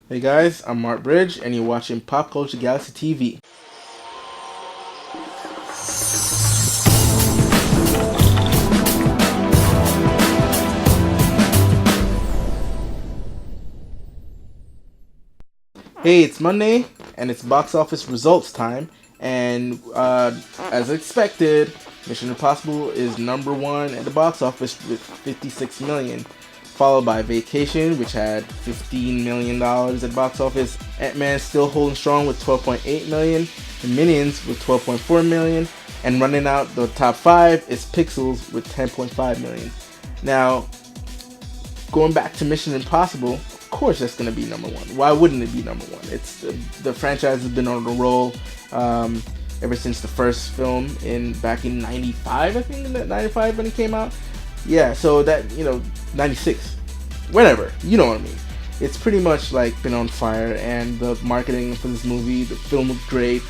Hey guys, I'm Mark Bridge, and you're watching Pop Culture Galaxy TV. Hey, it's Monday, and it's box office results time, and as expected, Mission Impossible is number one at the box office with 56 million, followed by Vacation, which had $15 million at box office. Ant-Man still holding strong with 12.8 million, and Minions with 12.4 million, and running out the top five is Pixels with 10.5 million. Now, going back to Mission Impossible, of course that's going to be number one. Why wouldn't it be number one? It's the franchise has been on a roll ever since the first film back in '95. I think in '95 when it came out. Yeah, so that 96, whatever. You know what I mean. It's pretty much like been on fire, and the marketing for this movie, the film looked great,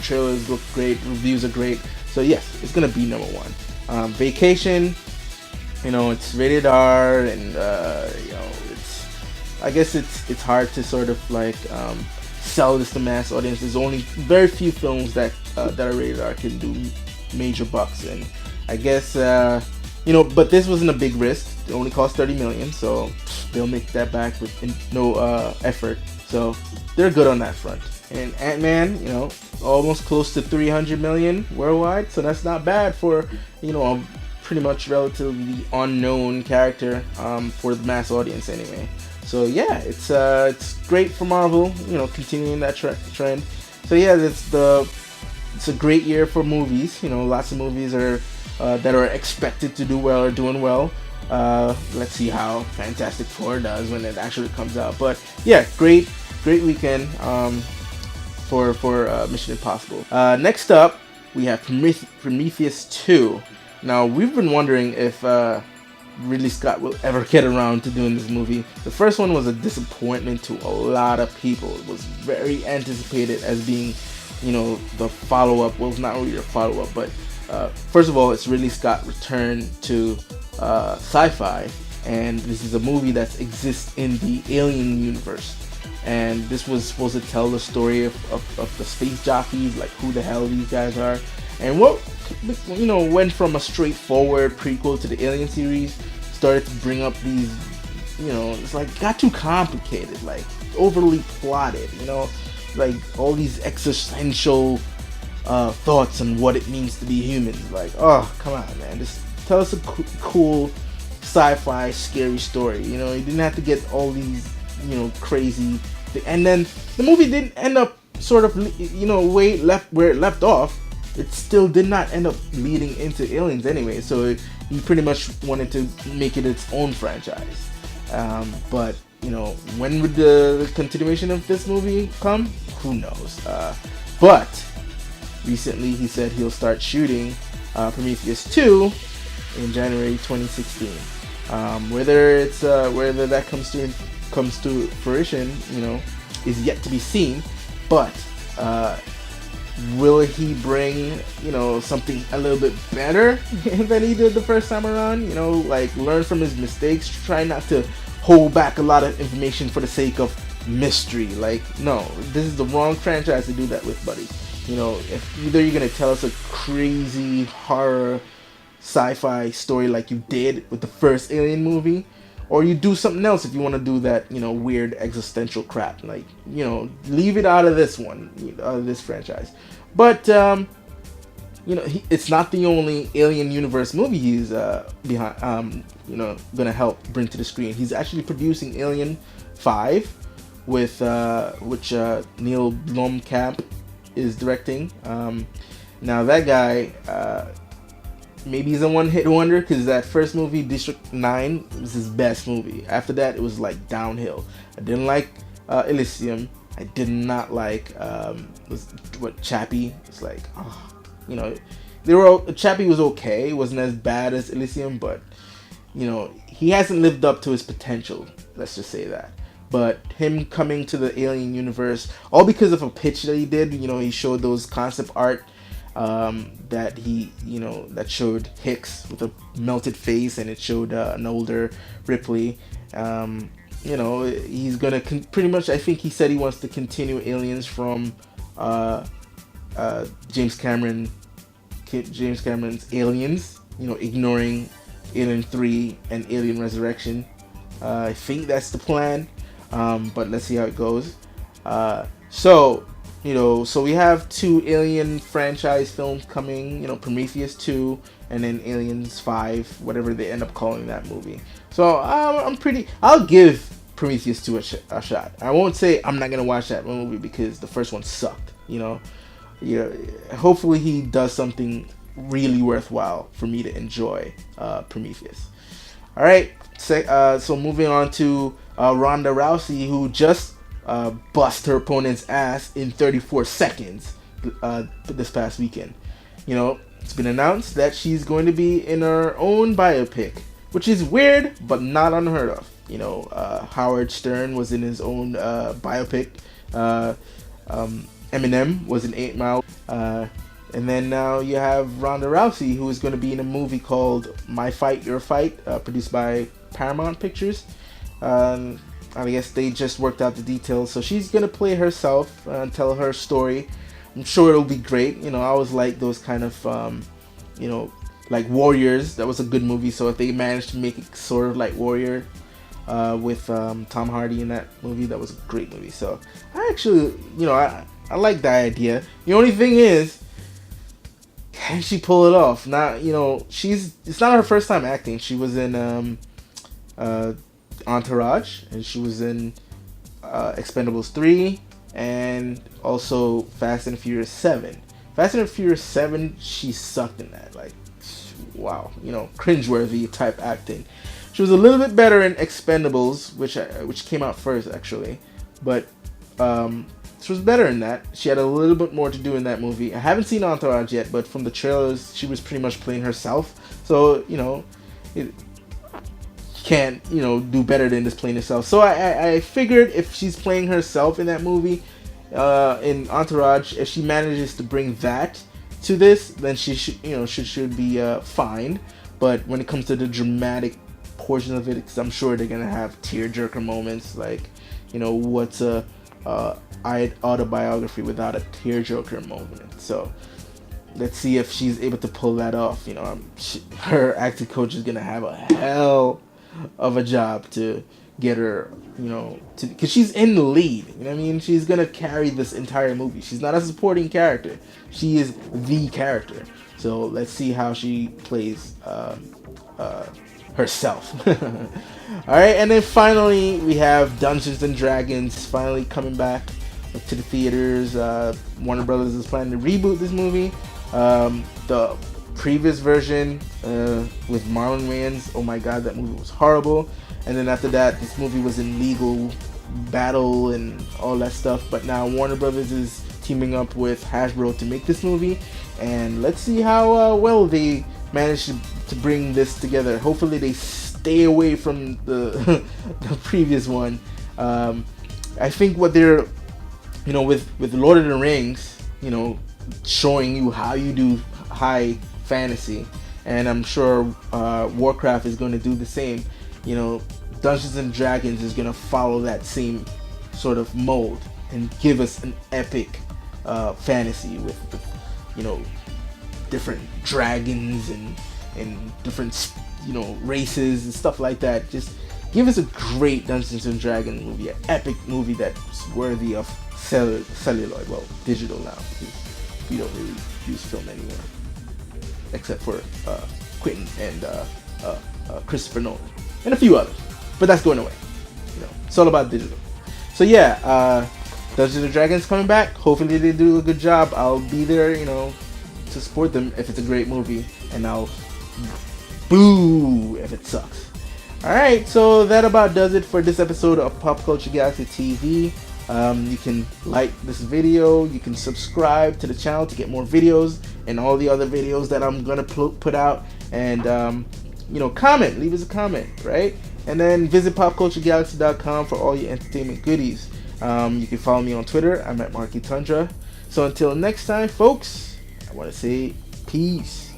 trailers look great, reviews are great. So yes, it's gonna be number one. Vacation, it's rated R, and I guess it's hard to sort of like sell this to mass audience. There's only very few films that are rated R can do major bucks, and I guess but this wasn't a big risk. It only cost 30 million, so they'll make that back with no effort. So they're good on that front. And Ant-Man, almost close to 300 million worldwide, so that's not bad for a pretty much relatively unknown character for the mass audience anyway. So yeah, it's great for Marvel, continuing that trend. So yeah, it's a great year for movies. Lots of movies are that are expected to do well are doing well. Let's see how Fantastic Four does when it actually comes out. But yeah, great weekend for Mission Impossible. Next up, we have Prometheus 2. Now, we've been wondering if Ridley Scott will ever get around to doing this movie. The first one was a disappointment to a lot of people. It was very anticipated as being, the follow-up. Well, it's not really a follow-up, but first of all, it's Ridley Scott return to sci-fi, and this is a movie that exists in the Alien universe. And this was supposed to tell the story of the space jockeys, like who the hell these guys are, and what went from a straightforward prequel to the Alien series, started to bring up these, it's like got too complicated, like overly plotted, like all these existential thoughts on what it means to be human. Like, oh, come on, man, just tell us a cool sci-fi scary story. You didn't have to get all these crazy and then the movie didn't end up sort of where it left off. It still did not end up leading into Aliens anyway, so he pretty much wanted to make it its own franchise. But when would the continuation of this movie come? Who knows? But recently he said he'll start shooting Prometheus 2 in January 2016. Whether that comes to fruition, is yet to be seen. But will he bring something a little bit better than he did the first time around? Like learn from his mistakes, try not to hold back a lot of information for the sake of mystery. Like, no, this is the wrong franchise to do that with, buddy. If either you're gonna tell us a crazy horror sci-fi story like you did with the first Alien movie, or you do something else if you want to do that weird existential crap. Like, leave it out of this one, out of this franchise. But it's not the only Alien universe movie he's behind gonna help bring to the screen. He's actually producing Alien 5 with which Neil Blomkamp is directing. Now that guy, maybe he's a one-hit wonder, because that first movie, District 9, was his best movie. After that, it was like downhill. I didn't like Elysium. I did not like Chappie. It's like, Chappie was okay. It wasn't as bad as Elysium, but he hasn't lived up to his potential. Let's just say that. But him coming to the Alien universe, all because of a pitch that he did. He showed those concept art that that showed Hicks with a melted face, and it showed an older Ripley. he's gonna pretty much. I think he said he wants to continue Aliens from uh, James Cameron. James Cameron's Aliens. Ignoring Alien 3 and Alien Resurrection. I think that's the plan, but let's see how it goes. So we have 2 Alien franchise films coming. Prometheus 2 and then Aliens 5, whatever they end up calling that movie. So I'll give Prometheus 2 a shot. I won't say I'm not gonna watch that movie because the first one sucked. Hopefully he does something really worthwhile for me to enjoy Prometheus. All right, so moving on to Ronda Rousey, who just bust her opponent's ass in 34 seconds this past weekend. It's been announced that she's going to be in her own biopic, which is weird but not unheard of. Howard Stern was in his own biopic. Eminem was in 8 Mile. And then now you have Ronda Rousey, who is going to be in a movie called My Fight, Your Fight, produced by Paramount Pictures. I guess they just worked out the details. So she's going to play herself and tell her story. I'm sure it'll be great. I always like those kind of, like Warriors. That was a good movie. So if they managed to make it sort of like Warrior with Tom Hardy in that movie, that was a great movie. So I actually, I like that idea. The only thing is, can she pull it off? It's not her first time acting. She was in Entourage, and she was in Expendables 3, and also Fast and Furious 7. Fast and Furious 7, she sucked in that. Like, wow, cringeworthy type acting. She was a little bit better in Expendables, which came out first actually, but she was better in that. She had a little bit more to do in that movie. I haven't seen Entourage yet, but from the trailers, she was pretty much playing herself. So, it can't, do better than just playing herself. So I figured if she's playing herself in that movie, in Entourage, if she manages to bring that to this, then she should be fine. But when it comes to the dramatic portion of it, because I'm sure they're gonna have tearjerker moments, like, what's a autobiography without a tearjerker moment. So let's see if she's able to pull that off. Her acting coach is gonna have a hell of a job to get her, because she's in the lead. She's gonna carry this entire movie. She's not a supporting character. She is the character. So let's see how she plays herself. All right, and then finally we have Dungeons and Dragons finally coming back to the theaters. Warner Brothers is planning to reboot this movie. The previous version with Marlon Wayans, oh my god, that movie was horrible. And then after that, this movie was in legal battle and all that stuff. But now Warner Brothers is teaming up with Hasbro to make this movie, and let's see how well they manage to bring this together. Hopefully they stay away from the the previous one. I think what they're, with Lord of the Rings, showing you how you do high fantasy, and I'm sure Warcraft is going to do the same. Dungeons and Dragons is going to follow that same sort of mold and give us an epic fantasy with different dragons and different races and stuff like that. Just give us a great Dungeons and Dragons movie, an epic movie that's worthy of celluloid, well, digital now, because we don't really use film anymore, except for Quentin and Christopher Nolan and a few others, but that's going away. It's all about digital. So yeah, Dungeons and Dragons coming back. Hopefully they do a good job. I'll be there, to support them if it's a great movie, and I'll boo if it sucks. Alright, so that about does it for this episode of Pop Culture Galaxy TV. You can like this video, you can subscribe to the channel to get more videos and all the other videos that I'm gonna put out, and comment, leave us a comment, right? And then visit popculturegalaxy.com for all your entertainment goodies. You can follow me on Twitter. I'm at Marky Tundra. So until next time, folks, I want to say peace.